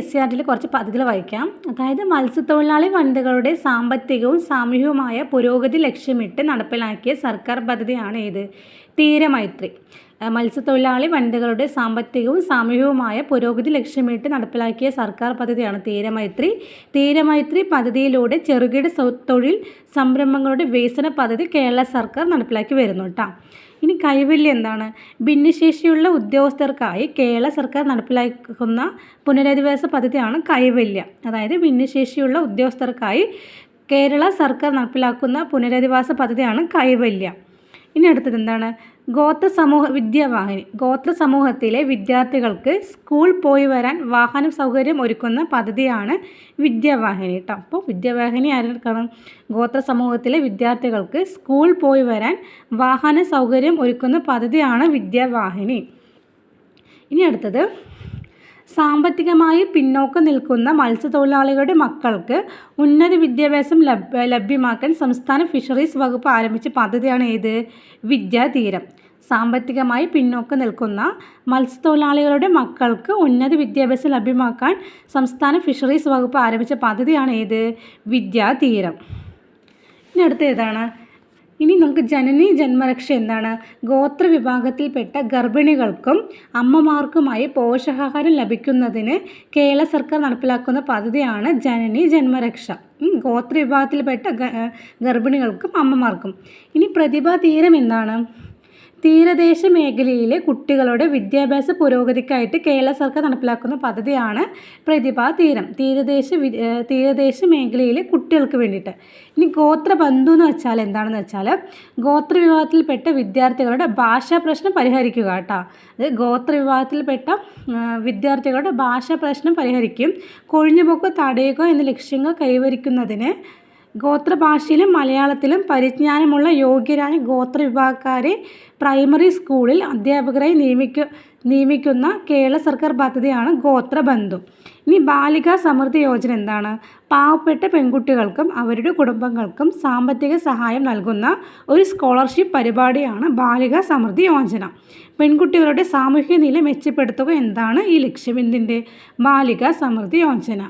SCRTയിൽ കുറച്ച് പദ്ധതികൾ വായിക്കാം. അതായത് മത്സ്യത്തൊഴിലാളി വനിതകളുടെ സാമ്പത്തികവും സാമൂഹികവുമായ പുരോഗതി ലക്ഷ്യമിട്ട് നടപ്പിലാക്കിയ സർക്കാർ പദ്ധതിയാണ് ഏത്? തീരമൈത്രി. മത്സ്യത്തൊഴിലാളി വനിതകളുടെ സാമ്പത്തികവും സാമൂഹികവുമായ പുരോഗതി ലക്ഷ്യമിട്ട് നടപ്പിലാക്കിയ സർക്കാർ പദ്ധതിയാണ് തീരമൈത്രി. തീരമൈത്രി പദ്ധതിയിലൂടെ ചെറുകിട തൊഴിൽ സംരംഭങ്ങളുടെ വികസന പദ്ധതി കേരള സർക്കാർ നടപ്പിലാക്കി വരുന്നു കേട്ടോ. ഇനി കൈവല്യം എന്താണ്? ഭിന്നശേഷിയുള്ള ഉദ്യോഗസ്ഥർക്കായി കേരള സർക്കാർ നടപ്പിലാക്കുന്ന പുനരധിവാസ പദ്ധതിയാണ് കൈവല്യം. അതായത് ഭിന്നശേഷിയുള്ള ഉദ്യോഗസ്ഥർക്കായി കേരള സർക്കാർ നടപ്പിലാക്കുന്ന പുനരധിവാസ പദ്ധതിയാണ് കൈവല്യം. ഇനി അടുത്തത് എന്താണ്? ഗോത്ര സമൂഹത്തിലെ വിദ്യാർത്ഥികൾക്ക് സ്കൂൾ പോയി വരാൻ വാഹന സൗകര്യം ഒരുക്കുന്ന പദ്ധതിയാണ് വിദ്യാവാഹിനി കേട്ടോ. അപ്പോൾ വിദ്യാവാഹിനി ആർക്കാണ്? ഗോത്ര സമൂഹത്തിലെ വിദ്യാർത്ഥികൾക്ക് സ്കൂൾ പോയി വരാൻ വാഹന സൗകര്യം ഒരുക്കുന്ന പദ്ധതിയാണ് വിദ്യാവാഹിനി. ഇനി അടുത്തത്, സാമ്പത്തികമായി പിന്നോക്കം നിൽക്കുന്ന മത്സ്യത്തൊഴിലാളികളുടെ മക്കൾക്ക് ഉന്നത വിദ്യാഭ്യാസം ലഭ്യമാക്കാൻ സംസ്ഥാന ഫിഷറീസ് വകുപ്പ് ആരംഭിച്ച പദ്ധതിയാണ് ഏത്? വിദ്യാതീരം. സാമ്പത്തികമായി പിന്നോക്കം നിൽക്കുന്ന മത്സ്യത്തൊഴിലാളികളുടെ മക്കൾക്ക് ഉന്നത വിദ്യാഭ്യാസം ലഭ്യമാക്കാൻ സംസ്ഥാന ഫിഷറീസ് വകുപ്പ് ആരംഭിച്ച പദ്ധതിയാണ് ഏത്? വിദ്യാതീരം. ഇനി അടുത്ത ഏതാണ്? ഇനി നമുക്ക് ജനനി ജന്മരക്ഷ എന്താണ്? ഗോത്ര വിഭാഗത്തിൽപ്പെട്ട ഗർഭിണികൾക്കും അമ്മമാർക്കുമായി പോഷകാഹാരം ലഭിക്കുന്നതിന് കേരള സർക്കാർ നടപ്പിലാക്കുന്ന പദ്ധതിയാണ് ജനനി ജന്മരക്ഷ. ഗോത്ര വിഭാഗത്തിൽപ്പെട്ട ഗർഭിണികൾക്കും അമ്മമാർക്കും. ഇനി പ്രതിഭാതീരം എന്താണ്? തീരദേശ മേഖലയിലെ കുട്ടികളുടെ വിദ്യാഭ്യാസ പുരോഗതിക്കായിട്ട് കേരള സർക്കാർ നടപ്പിലാക്കുന്ന പദ്ധതിയാണ് പ്രതിഭാതീരം. തീരദേശ മേഖലയിലെ കുട്ടികൾക്ക് വേണ്ടിയിട്ട്. ഇനി ഗോത്രബന്ധു എന്ന് വെച്ചാൽ എന്താണെന്ന് വെച്ചാൽ ഗോത്ര വിഭാഗത്തിൽപ്പെട്ട വിദ്യാർത്ഥികളുടെ ഭാഷാ പ്രശ്നം പരിഹരിക്കുക കേട്ടോ. അത് ഗോത്ര വിഭാഗത്തിൽപ്പെട്ട വിദ്യാർത്ഥികളുടെ ഭാഷാ പ്രശ്നം പരിഹരിക്കും. കൊഴിഞ്ഞുപോക്ക് തടയുക എന്ന ലക്ഷ്യങ്ങൾ കൈവരിക്കുന്നതിന് ഗോത്രഭാഷയിലും മലയാളത്തിലും പരിജ്ഞാനമുള്ള യോഗ്യരായ ഗോത്ര വിഭാഗക്കാരെ പ്രൈമറി സ്കൂളിൽ അധ്യാപകരായി നിയമിക്കുന്ന കേരള സർക്കാർ പദ്ധതിയാണ് ഗോത്രബന്ധു. ഇനി ബാലികാ സമൃദ്ധി യോജന എന്താണ്? പാവപ്പെട്ട പെൺകുട്ടികൾക്കും അവരുടെ കുടുംബങ്ങൾക്കും സാമ്പത്തിക സഹായം നൽകുന്ന ഒരു സ്കോളർഷിപ്പ് പരിപാടിയാണ് ബാലികാ സമൃദ്ധി യോജന. പെൺകുട്ടികളുടെ സാമൂഹിക നില മെച്ചപ്പെടുത്തുക എന്താണ് ഈ ലക്ഷ്യം? എന്തിൻ്റെ? ബാലികാ സമൃദ്ധി യോജന.